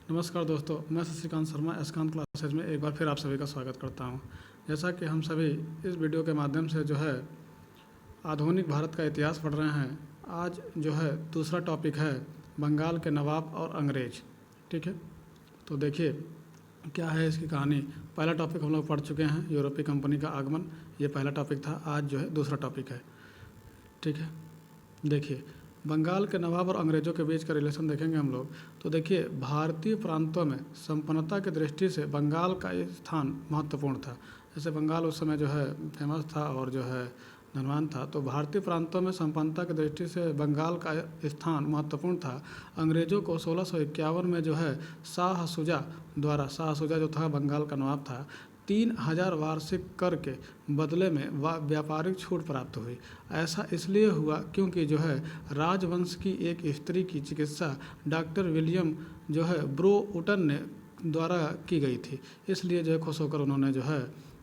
नमस्कार दोस्तों, मैं शशिकांत शर्मा एसकांत क्लासेज में एक बार फिर आप सभी का स्वागत करता हूं। जैसा कि हम सभी इस वीडियो के माध्यम से जो है आधुनिक भारत का इतिहास पढ़ रहे हैं, आज जो है दूसरा टॉपिक है बंगाल के नवाब और अंग्रेज। ठीक है, तो देखिए क्या है इसकी कहानी। पहला टॉपिक हम लोग पढ़ चुके हैं, यूरोपीय कंपनी का आगमन, ये पहला टॉपिक था। आज जो है दूसरा टॉपिक है। ठीक है, देखिए बंगाल के नवाब और अंग्रेज़ों के बीच का रिलेशन देखेंगे हम लोग। तो देखिए भारतीय प्रांतों में संपन्नता की दृष्टि से बंगाल का ये स्थान महत्वपूर्ण था। जैसे बंगाल उस समय जो है फेमस था और जो है धनवान था, तो भारतीय प्रांतों में संपन्नता की दृष्टि से बंगाल का स्थान महत्वपूर्ण था। अंग्रेज़ों को 1651 में जो है शाह शुजा द्वारा, शाह शुजा जो था बंगाल का नवाब था, 3000 वार्षिक कर के बदले में व्यापारिक छूट प्राप्त हुई। ऐसा इसलिए हुआ क्योंकि जो है राजवंश की एक स्त्री की चिकित्सा डॉक्टर विलियम जो है ब्रोउटन ने द्वारा की गई थी, इसलिए जो है खुश होकर उन्होंने जो है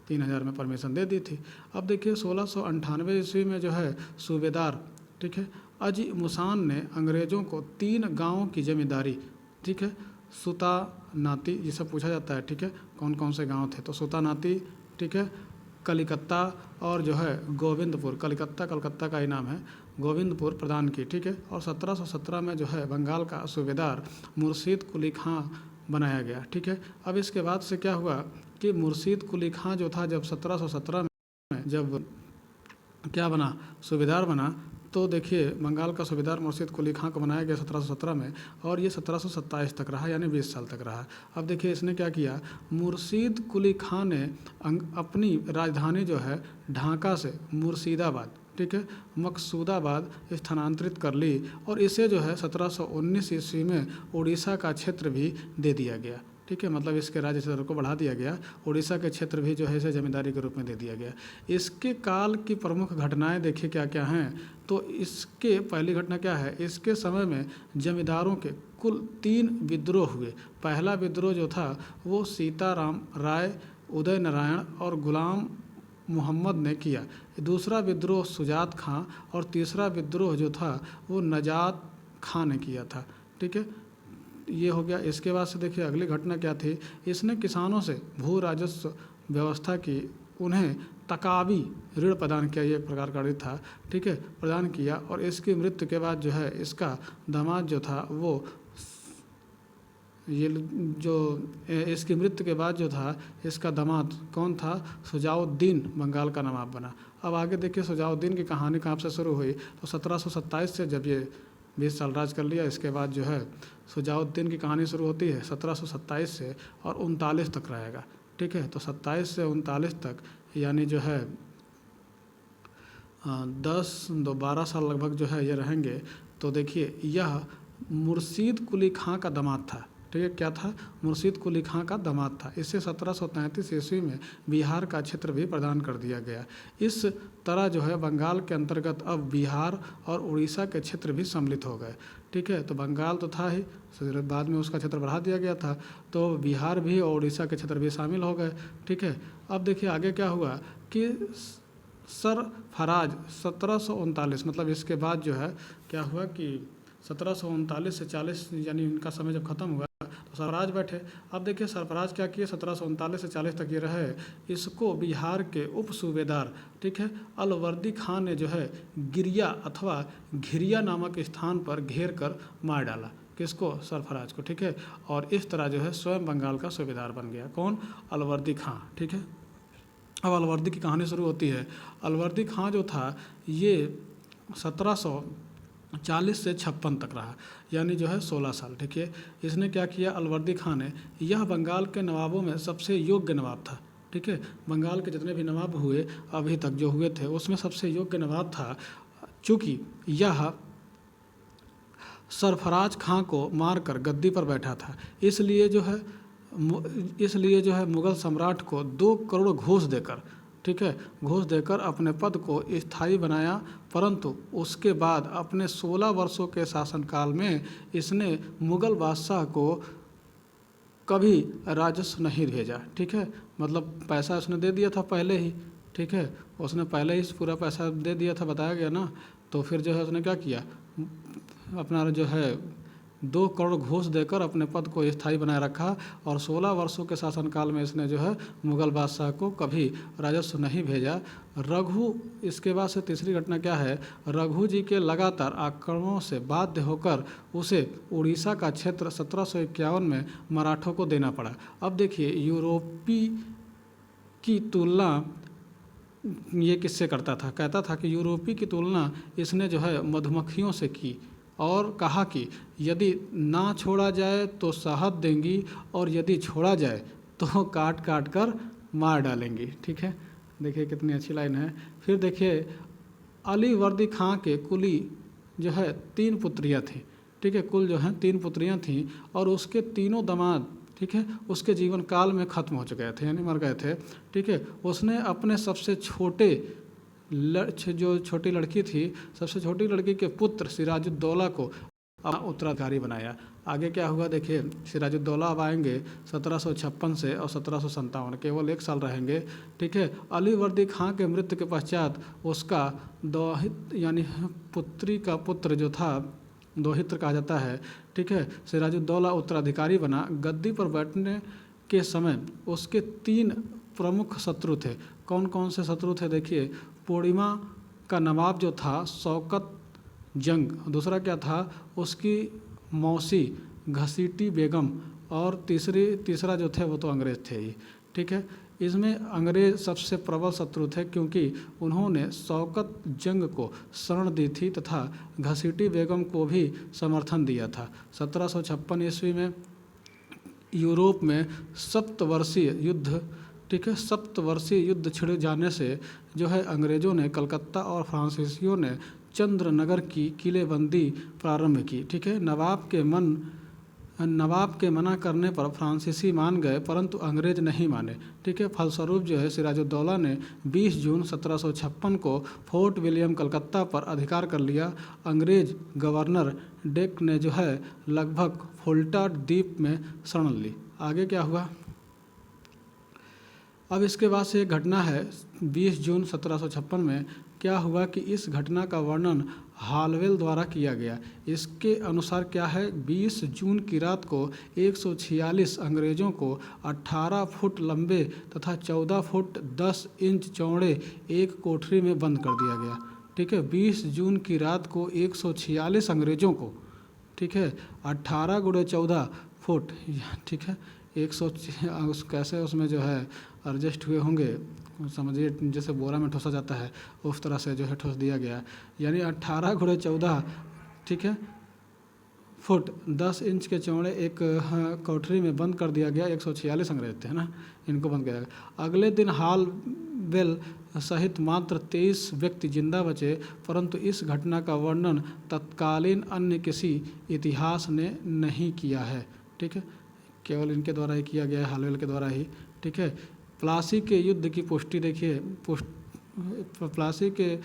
3000 में परमिशन दे दी थी। अब देखिए 1698 ईस्वी में जो है सूबेदार, ठीक है, अजी मुसान ने अंग्रेज़ों को 3 गाँवों की जमींदारी, ठीक है, सुता नाती, ये सब पूछा जाता है। ठीक है, कौन कौन से गांव थे, तो सुता नाती, ठीक है, कलिकत्ता और जो है गोविंदपुर, कलिकत्ता कलकत्ता का ही नाम है, गोविंदपुर प्रदान की। ठीक है, और 1717 में जो है बंगाल का सूबेदार मुर्शीद कुली खां बनाया गया। ठीक है, अब इसके बाद से क्या हुआ कि मुर्शीद कुली खां जो था, जब 1717 में जब क्या बना, सूबेदार बना, तो देखिए बंगाल का सूबेदार मुर्शीद कुली खां को बनाया गया 1717 में, और ये 1727 तक रहा, यानी 20 साल तक रहा। अब देखिए इसने क्या किया, मुर्शीद कुली खां ने अपनी राजधानी जो है ढाका से मुर्शिदाबाद, ठीक है, मकसूदाबाद स्थानांतरित कर ली, और इसे जो है 1719 ईस्वी में उड़ीसा का क्षेत्र भी दे दिया गया। ठीक है, मतलब इसके राज्य क्षेत्र को बढ़ा दिया गया, उड़ीसा के क्षेत्र भी जो है इसे जमींदारी के रूप में दे दिया गया। इसके काल की प्रमुख घटनाएं देखिए क्या क्या हैं। तो इसके पहली घटना क्या है, इसके समय में जमींदारों के कुल 3 विद्रोह हुए। पहला विद्रोह जो था वो सीताराम राय, उदय नारायण और गुलाम मोहम्मद ने किया। दूसरा विद्रोह सुजात खां, और तीसरा विद्रोह जो था वो नजात खां ने किया था। ठीक है, ये हो गया। इसके बाद से देखिए अगली घटना क्या थी, इसने किसानों से भू राजस्व व्यवस्था की, उन्हें तकावी ऋण प्रदान किया, ये एक प्रकार का ऋण था, ठीक है, प्रदान किया। और इसकी मृत्यु के बाद जो है इसका दामाद जो था वो, ये जो इसकी मृत्यु के बाद जो था इसका दामाद कौन था, शुजाउद्दीन बंगाल का नवाब बना। अब आगे देखिए शुजाउद्दीन की कहानी कहाँ से शुरू हुई, तो 1727 से जब ये 20 साल राज कर लिया, इसके बाद जो है शुजाउद्दीन की कहानी शुरू होती है 1727 से और 39 तक रहेगा। ठीक है, तो 27 से 39 तक यानी जो है 12 साल लगभग जो है ये रहेंगे। तो देखिए यह मुर्शीद कुली खां का दामाद था। ठीक है, क्या था, मुर्शीद कुली खां का दामाद था। इससे 1733 ईस्वी में बिहार का क्षेत्र भी प्रदान कर दिया गया। इस तरह जो है बंगाल के अंतर्गत अब बिहार और उड़ीसा के क्षेत्र भी सम्मिलित हो गए। ठीक है, तो बंगाल तो था ही, बाद में उसका क्षेत्र बढ़ा दिया गया था, तो बिहार भी और उड़ीसा के क्षेत्र भी शामिल हो गए। ठीक है, अब देखिए आगे क्या हुआ कि सरफराज 1739, मतलब इसके बाद जो है क्या हुआ कि 1739 से 40 यानी इनका समय जब खत्म हुआ तो सरफराज बैठे। अब देखिए सरफराज क्या किए, 1739 से 40 तक ये रहे। इसको बिहार के उप सूबेदार, ठीक है, अलवर्दी खान ने जो है गिरिया अथवा घिरिया नामक स्थान पर घेर कर मार डाला। किसको, सरफराज को। ठीक है, और इस तरह जो है स्वयं बंगाल का सूबेदार बन गया। कौन, अलवर्दी खां। ठीक है, अब अलवर्दी की कहानी शुरू होती है। अलवर्दी खां जो था ये 1740 से 56 तक रहा, यानी जो है 16 साल। ठीक है, इसने क्या किया, अलवर्दी खां ने, यह बंगाल के नवाबों में सबसे योग्य नवाब था। ठीक है, बंगाल के जितने भी नवाब हुए अभी तक जो हुए थे उसमें सबसे योग्य नवाब था। चूँकि यह सरफराज खां को मारकर गद्दी पर बैठा था, इसलिए जो है मुग़ल सम्राट को 2 करोड़ घूस देकर, ठीक है, घूस देकर अपने पद को स्थायी बनाया। परंतु उसके बाद अपने 16 वर्षों के शासनकाल में इसने मुग़ल बादशाह को कभी राजस्व नहीं भेजा। ठीक है, मतलब पैसा उसने दे दिया था पहले ही। ठीक है, उसने पहले ही पूरा पैसा दे दिया था, बताया गया ना। तो फिर जो है उसने क्या किया, अपना जो है 2 करोड़ घूस देकर अपने पद को स्थायी बनाए रखा और 16 वर्षों के शासनकाल में इसने जो है मुगल बादशाह को कभी राजस्व नहीं भेजा। रघु, इसके बाद से तीसरी घटना क्या है, रघु जी के लगातार आक्रमणों से बाध्य होकर उसे उड़ीसा का क्षेत्र 1751 में मराठों को देना पड़ा। अब देखिए, यूरोपी की तुलना ये किससे करता था, कहता था कि यूरोपी की तुलना इसने जो है मधुमक्खियों से की और कहा कि यदि ना छोड़ा जाए तो शहद देंगी और यदि छोड़ा जाए तो काट काट कर मार डालेंगी। ठीक है, देखिए कितनी अच्छी लाइन है। फिर देखिए, अली वर्दी खां के कुली जो है 3 पुत्रियां थीं। ठीक है, कुल जो है 3 पुत्रियां थीं और उसके तीनों दामाद, ठीक है, उसके जीवन काल में ख़त्म हो चुके थे, यानी मर गए थे। ठीक है, उसने अपने सबसे छोटे जो छोटी लड़की थी, सबसे छोटी लड़की के पुत्र सिराजुद्दौला को उत्तराधिकारी बनाया। आगे क्या हुआ देखिए, सिराजुद्दौला अब आएंगे 1756 से और 1757, केवल 1 साल रहेंगे। ठीक है, अली वर्दी खां के मृत्यु के पश्चात उसका दोहित यानी पुत्री का पुत्र जो था, दोहित्र कहा जाता है, ठीक है, सिराजुद्दौला उत्तराधिकारी बना। गद्दी पर बैठने के समय उसके 3 प्रमुख शत्रु थे। कौन कौन से शत्रु थे देखिए, पूर्णिमा का नवाब जो था शौकत जंग, दूसरा क्या था उसकी मौसी घसीटी बेगम, और तीसरा जो थे वो तो अंग्रेज़ थे ही। ठीक है, इसमें अंग्रेज़ सबसे प्रबल शत्रु थे क्योंकि उन्होंने शौकत जंग को शरण दी थी तथा घसीटी बेगम को भी समर्थन दिया था। 1756 ईस्वी में यूरोप में सप्तवर्षीय युद्ध, ठीक है, सप्तवर्षीय युद्ध छिड़ जाने से जो है अंग्रेज़ों ने कलकत्ता और फ्रांसीसियों ने चंद्रनगर की किलेबंदी प्रारंभ की। ठीक है, नवाब के मना करने पर फ्रांसीसी मान गए परंतु अंग्रेज नहीं माने। ठीक है, फलस्वरूप जो है सिराजुद्दौला ने 20 जून 1756 को फोर्ट विलियम कलकत्ता पर अधिकार कर लिया। अंग्रेज गवर्नर डेक ने जो है लगभग फुल्टा द्वीप में शरण ली। आगे क्या हुआ, अब इसके बाद से एक घटना है 20 जून 1756 में क्या हुआ कि इस घटना का वर्णन हालवेल द्वारा किया गया। इसके अनुसार क्या है, 20 जून की रात को 146 अंग्रेज़ों को 18 फुट लंबे तथा 14 फुट 10 इंच चौड़े एक कोठरी में बंद कर दिया गया। ठीक है, 20 जून की रात को 146 अंग्रेज़ों को, ठीक है, 18 गुणे 14 फुट, ठीक है, 100 कैसे उसमें जो है एडजस्ट हुए होंगे, समझिए जैसे बोरा में ठोसा जाता है उस तरह से जो है ठोस दिया गया, यानी 18 गुणे 14, ठीक है, फुट 10 इंच के चौड़े एक कोठरी में बंद कर दिया गया। 146 अंग्रेज थे ना, इनको बंद किया गया। अगले दिन हालवेल सहित मात्र 23 व्यक्ति जिंदा बचे, परंतु इस घटना का वर्णन तत्कालीन अन्य किसी इतिहास ने नहीं किया है। ठीक है, केवल इनके द्वारा ही किया गया है, हालवेल के द्वारा ही। ठीक है, प्लासी के युद्ध की पुष्टि देखिए, प्लासी के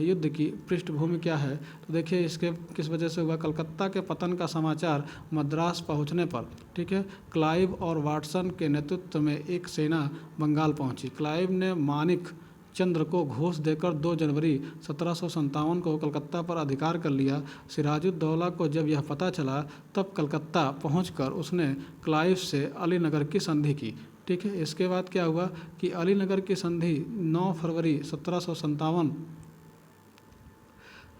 युद्ध की पृष्ठभूमि क्या है, तो देखिए इसके किस वजह से हुआ। कलकत्ता के पतन का समाचार मद्रास पहुंचने पर, ठीक है, क्लाइव और वाटसन के नेतृत्व में एक सेना बंगाल पहुंची। क्लाइव ने मानिक चंद्र को घूस देकर 2 जनवरी 1757 को कलकत्ता पर अधिकार कर लिया। सिराजुद्दौला को जब यह पता चला तब कलकत्ता पहुंचकर उसने क्लाइव से अलीनगर की संधि की। ठीक है, इसके बाद क्या हुआ कि अलीनगर की संधि 9 फरवरी 1757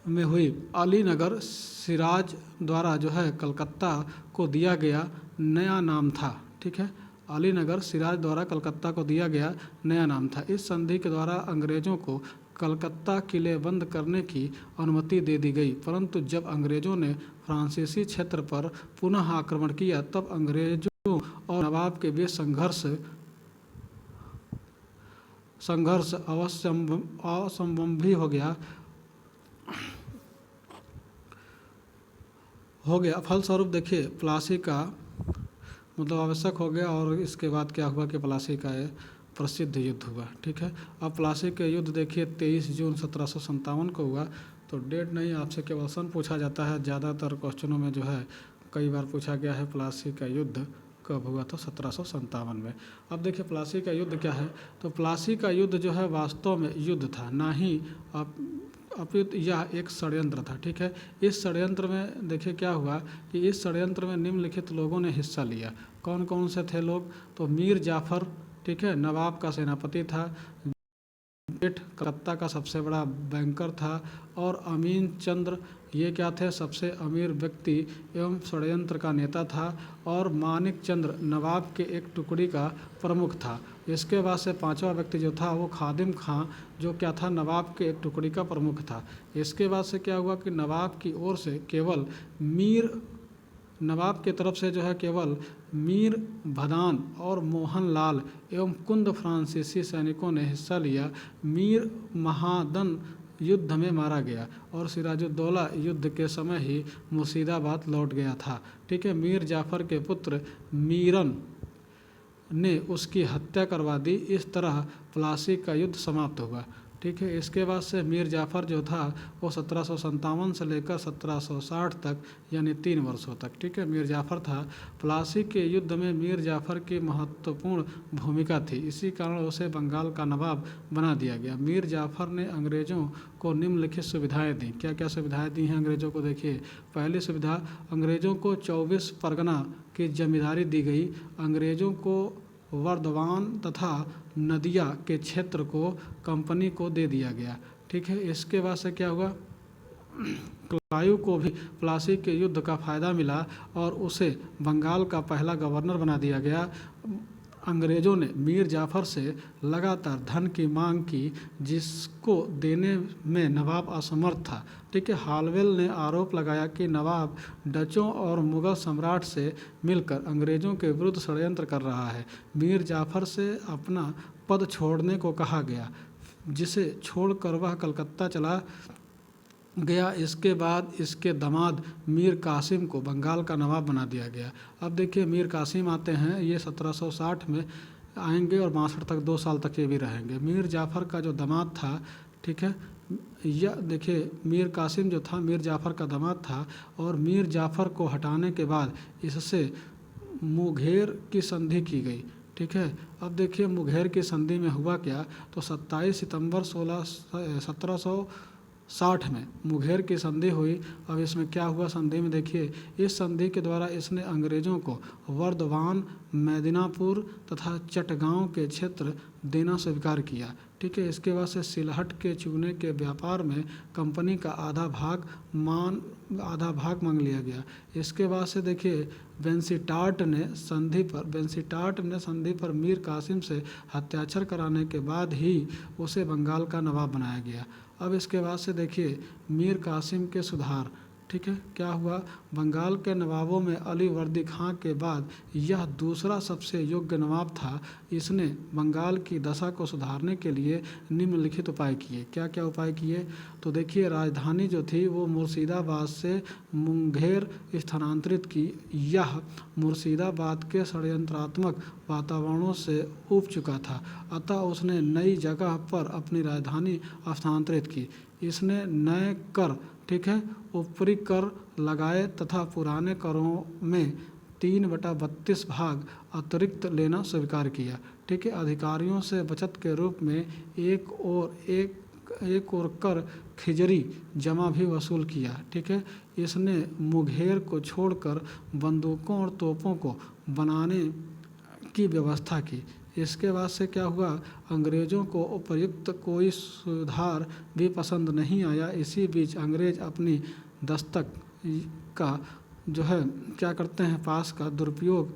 में हुई। अलीनगर सिराज द्वारा जो है कलकत्ता को दिया गया नया नाम था। ठीक है, अलीनगर सिराज द्वारा कलकत्ता को दिया गया नया नाम था। इस संधि के द्वारा अंग्रेज़ों को कलकत्ता किलेबंद करने की अनुमति दे दी गई, परंतु जब अंग्रेज़ों ने फ्रांसीसी क्षेत्र पर पुनः आक्रमण किया तब अंग्रेज़ों और नवाब के बीच संघर्ष असंभवी हो गया। फलस्वरूप देखिए प्लासी का मतलब आवश्यक हो गया, और इसके बाद क्या हुआ कि प्लासी का ये प्रसिद्ध युद्ध हुआ। ठीक है, अब प्लासी के युद्ध देखिए 23 जून 1757 को हुआ। तो डेट नहीं, आपसे केवल सन पूछा जाता है, ज़्यादातर क्वेश्चनों में जो है कई बार पूछा गया है प्लासी का युद्ध कब हुआ, तो 1757 में। अब देखिए प्लासी का युद्ध क्या है, तो प्लासी का युद्ध जो है वास्तव में युद्ध था, ना ही अपितु यह एक षड्यंत्र था। ठीक है, इस षड्यंत्र में देखिए क्या हुआ कि इस षड्यंत्र में निम्नलिखित लोगों ने हिस्सा लिया। कौन कौन से थे लोग? तो मीर जाफ़र, ठीक है, नवाब का सेनापति था, जेठ कलकत्ता का सबसे बड़ा बैंकर था, और अमीन चंद्र ये क्या थे? सबसे अमीर व्यक्ति एवं षड्यंत्र का नेता था, और मानिक चंद्र नवाब के एक टुकड़ी का प्रमुख था। इसके बाद से पांचवा व्यक्ति जो था वो खादिम खां, जो क्या था? नवाब के एक टुकड़ी का प्रमुख था। इसके बाद से क्या हुआ कि नवाब की ओर से केवल नवाब की तरफ से जो है केवल मीर भदान और मोहन लाल एवं कुंद फ्रांसीसी सैनिकों ने हिस्सा लिया। मीर महादन युद्ध में मारा गया और सिराजुद्दौला युद्ध के समय ही मुर्शिदाबाद लौट गया था। ठीक है, मीर जाफ़र के पुत्र मीरन ने उसकी हत्या करवा दी। इस तरह प्लासी का युद्ध समाप्त हुआ। ठीक है, इसके बाद से मीर जाफ़र जो था वो 1757 से लेकर 1760 तक यानी 3 वर्षों तक, ठीक है, मीर जाफ़र था। प्लासी के युद्ध में मीर जाफ़र की महत्वपूर्ण भूमिका थी, इसी कारण उसे बंगाल का नवाब बना दिया गया। मीर जाफ़र ने अंग्रेज़ों को निम्नलिखित सुविधाएँ दी। क्या क्या सुविधाएँ दी हैं अंग्रेज़ों को? देखिए, पहली सुविधा, अंग्रेज़ों को 24 परगना की जमींदारी दी गई। अंग्रेज़ों को वर्धमान तथा नदिया के क्षेत्र को कंपनी को दे दिया गया। ठीक है, इसके बाद से क्या हुआ? क्लाइव को भी प्लासी के युद्ध का फायदा मिला और उसे बंगाल का पहला गवर्नर बना दिया गया। अंग्रेज़ों ने मीर जाफ़र से लगातार धन की मांग की, जिसको देने में नवाब असमर्थ था। ठीक है, हालवेल ने आरोप लगाया कि नवाब डचों और मुग़ल सम्राट से मिलकर अंग्रेज़ों के विरुद्ध षड्यंत्र कर रहा है। मीर जाफ़र से अपना पद छोड़ने को कहा गया, जिसे छोड़कर वह कलकत्ता चला गया। इसके बाद इसके दामाद मीर कासिम को बंगाल का नवाब बना दिया गया। अब देखिए, मीर कासिम आते हैं, ये 1760 में आएंगे और 62 तक 2 साल तक ये भी रहेंगे। मीर जाफ़र का जो दामाद था, ठीक है, यह देखिए मीर कासिम जो था मीर जाफ़र का दामाद था, और मीर जाफ़र को हटाने के बाद इससे मुंगेर की संधि की गई। ठीक है, अब देखिए मुंगेर की संधि में हुआ क्या? तो 27 सितंबर 1760 में मुंगेर की संधि हुई। अब इसमें क्या हुआ संधि में? देखिए, इस संधि के द्वारा इसने अंग्रेज़ों को वर्धमान, मेदिनीपुर तथा चटगांव के क्षेत्र देना स्वीकार किया। ठीक है, इसके बाद से सिलहट के चूने के व्यापार में कंपनी का आधा भाग मांग लिया गया। इसके बाद से देखिए बेंसीटाट ने संधि पर मीर कासिम से हत्याचार कराने के बाद ही उसे बंगाल का नवाब बनाया गया। अब इसके बाद से देखिए मीर कासिम के सुधार। ठीक है, क्या हुआ? बंगाल के नवाबों में अली वर्दी खां के बाद यह दूसरा सबसे योग्य नवाब था। इसने बंगाल की दशा को सुधारने के लिए निम्नलिखित उपाय किए। क्या क्या उपाय किए? तो देखिए, राजधानी जो थी वो मुर्शिदाबाद से मुंगेर स्थानांतरित की। यह मुर्शिदाबाद के षड्यंत्रात्मक वातावरणों से ऊब चुका था, अतः उसने नई जगह पर अपनी राजधानी स्थानांतरित की। इसने नए कर, ठीक है, ऊपरी कर लगाए तथा पुराने करों में 3/32 भाग अतिरिक्त लेना स्वीकार किया। ठीक है, अधिकारियों से बचत के रूप में एक और कर खिजरी जमा भी वसूल किया। ठीक है, इसने मुंगेर को छोड़कर बंदूकों और तोपों को बनाने की व्यवस्था की। इसके बाद से क्या हुआ? अंग्रेज़ों को उपयुक्त कोई सुधार भी पसंद नहीं आया। इसी बीच अंग्रेज़ अपनी दस्तक का जो है क्या करते हैं, पास का दुरुपयोग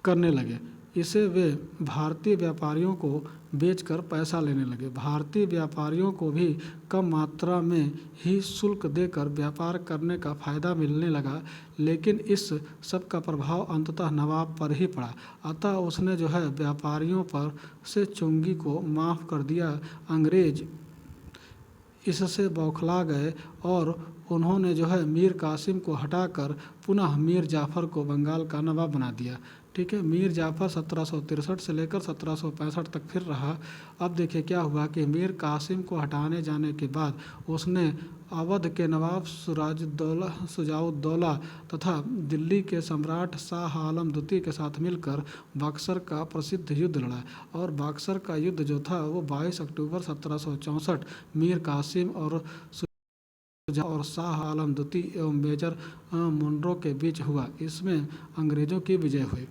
करने लगे। इसे वे भारतीय व्यापारियों को बेचकर पैसा लेने लगे। भारतीय व्यापारियों को भी कम मात्रा में ही शुल्क देकर व्यापार करने का फ़ायदा मिलने लगा, लेकिन इस सब का प्रभाव अंततः नवाब पर ही पड़ा। अतः उसने जो है व्यापारियों पर से चुंगी को माफ़ कर दिया। अंग्रेज इससे बौखला गए और उन्होंने जो है मीर कासिम को हटाकर पुनः मीर जाफ़र को बंगाल का नवाब बना दिया। ठीक है, मीर जाफ़र 1763 से लेकर 1765 तक फिर रहा। अब देखिए क्या हुआ कि मीर कासिम को हटाने जाने के बाद उसने अवध के नवाब शुजाउद्दौला तथा दिल्ली के सम्राट शाह आलम द्वितीय के साथ मिलकर बक्सर का प्रसिद्ध युद्ध लड़ा। और बक्सर का युद्ध जो था वो 22 अक्टूबर 1764 मीर कासिम और शाह आलम द्वितीय एवं मेजर मुनरो के बीच हुआ। इसमें अंग्रेज़ों की विजय हुई।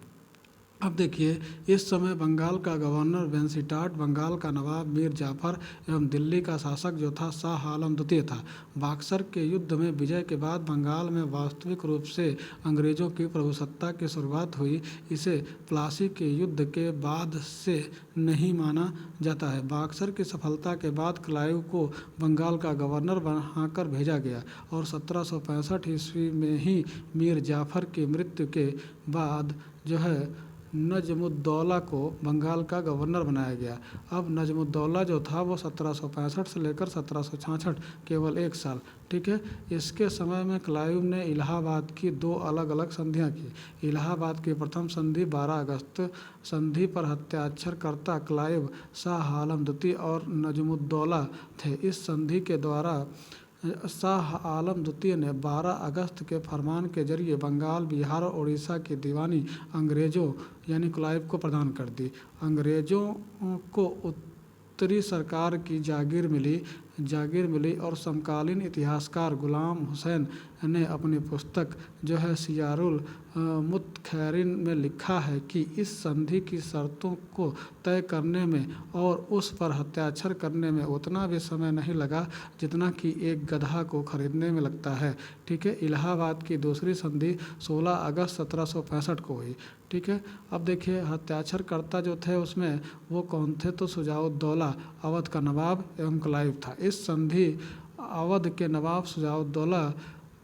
अब देखिए इस समय बंगाल का गवर्नर वेंसिटाट, बंगाल का नवाब मीर जाफ़र एवं दिल्ली का शासक जो था शाह आलम द्वितीय था। बक्सर के युद्ध में विजय के बाद बंगाल में वास्तविक रूप से अंग्रेज़ों की प्रभुसत्ता की शुरुआत हुई। इसे प्लासी के युद्ध के बाद से नहीं माना जाता है। बक्सर की सफलता के बाद क्लाइव को बंगाल का गवर्नर बनाकर भेजा गया और 1765 ईस्वी में ही मीर जाफ़र की मृत्यु के बाद जो है नजमुद्दौला को बंगाल का गवर्नर बनाया गया। अब नजमुद्दौला जो था वो 1765 से लेकर 1766 केवल 1 साल। ठीक है, इसके समय में क्लाइव ने इलाहाबाद की 2 अलग अलग संधियां की। इलाहाबाद की प्रथम संधि 12 अगस्त संधि पर हस्ताक्षरकर्ता क्लाइव, शाह आलम द्वितीय और नजमुद्दौला थे। इस संधि के द्वारा शाह आलम द्वितीय ने 12 अगस्त के फरमान के जरिए बंगाल, बिहार और उड़ीसा की दीवानी अंग्रेज़ों यानी क्लाइव को प्रदान कर दी। अंग्रेज़ों को उत्तरी सरकार की जागीर मिली और समकालीन इतिहासकार गुलाम हुसैन ने अपनी पुस्तक जो है सियारुल मुत्खैरिन में लिखा है कि इस संधि की शर्तों को तय करने में और उस पर हस्ताक्षर करने में उतना भी समय नहीं लगा जितना कि एक गधा को खरीदने में लगता है। ठीक है, इलाहाबाद की दूसरी संधि 16 अगस्त 1765 को हुई। ठीक है, अब देखिए हस्ताक्षरकर्ता जो थे उसमें वो कौन थे, तो शुजाउद्दौला अवध का नवाब एवं क्लाइव था। इस संधि अवध के नवाब शुजाउद्दौला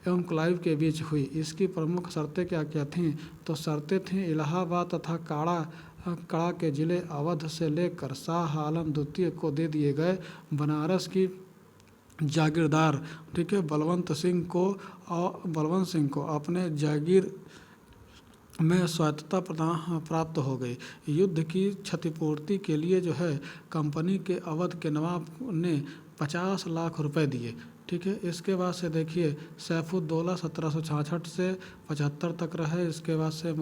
एवं क्लाइव के बीच हुई। इसकी प्रमुख शर्तें क्या क्या थीं, तो शर्तें थीं इलाहाबाद तथा काड़ा के ज़िले अवध से लेकर शाह आलम द्वितीय को दे दिए गए। बनारस की जागीरदार ठीक है बलवंत सिंह को अपने जागीर में स्वायत्तता प्राप्त हो गई। युद्ध की क्षतिपूर्ति के लिए जो है कंपनी के अवध के नवाब ने 50 लाख रुपए दिए। ठीक है, इसके बाद से देखिए सैफुद्दौला 1766 से 75 तक रहे। इसके बाद से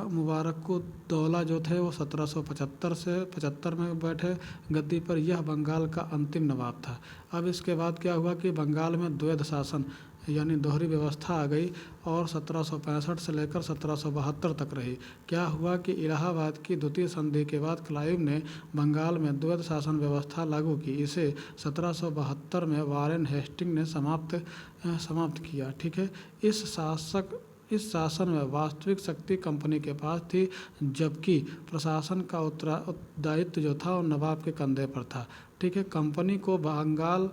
मुबारकुद्दौला जो थे वो 1775 से 75 में बैठे गद्दी पर। यह बंगाल का अंतिम नवाब था। अब इसके बाद क्या हुआ कि बंगाल में द्वैध शासन यानी दोहरी व्यवस्था आ गई और 1765 से लेकर 1772 तक रही। क्या हुआ कि इलाहाबाद की द्वितीय संधि के बाद क्लाइव ने बंगाल में द्वैध शासन व्यवस्था लागू की। इसे 1772 में वारेन हेस्टिंग ने समाप्त किया। ठीक है, इस शासन में वास्तविक शक्ति कंपनी के पास थी, जबकि प्रशासन का उत्तरदायित्व जो था वो नवाब के कंधे पर था। ठीक है, कंपनी को बंगाल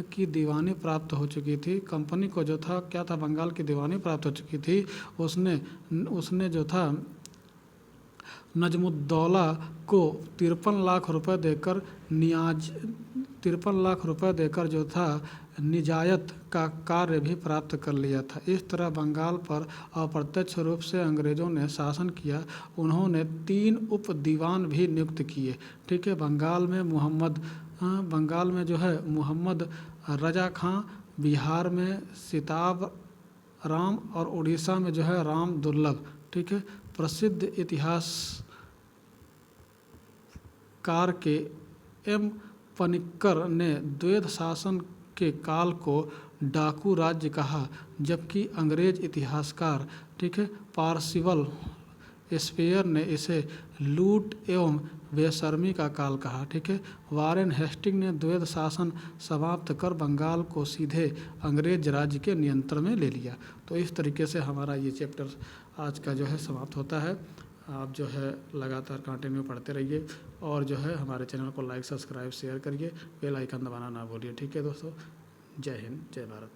की दीवानी प्राप्त हो चुकी थी। कंपनी को जो था क्या था, बंगाल की दीवानी प्राप्त हो चुकी थी। उसने जो था नजमुद्दौला को 53 लाख रुपए देकर जो था निजायत का कार्य भी प्राप्त कर लिया था। इस तरह बंगाल पर अप्रत्यक्ष रूप से अंग्रेज़ों ने शासन किया। उन्होंने 3 उप दीवान भी नियुक्त किए। ठीक है, बंगाल में जो है मोहम्मद रजा खां, बिहार में सिताब राम और उड़ीसा में जो है राम दुर्लभ। ठीक है, प्रसिद्ध इतिहासकार के एम पनिक्कर ने द्वैध शासन के काल को डाकू राज्य कहा, जबकि अंग्रेज इतिहासकार ठीक है पार्सिवल स्पेयर ने इसे लूट एवं बेशर्मी का काल कहा। ठीक है, वारेन हेस्टिंग ने द्वैध शासन समाप्त कर बंगाल को सीधे अंग्रेज राज्य के नियंत्रण में ले लिया। तो इस तरीके से हमारा ये चैप्टर आज का जो है समाप्त होता है। आप जो है लगातार कंटिन्यू पढ़ते रहिए और जो है हमारे चैनल को लाइक, सब्सक्राइब, शेयर करिए, बेल आइकन दबाना ना भूलिए। ठीक है दोस्तों, जय हिंद, जय भारत।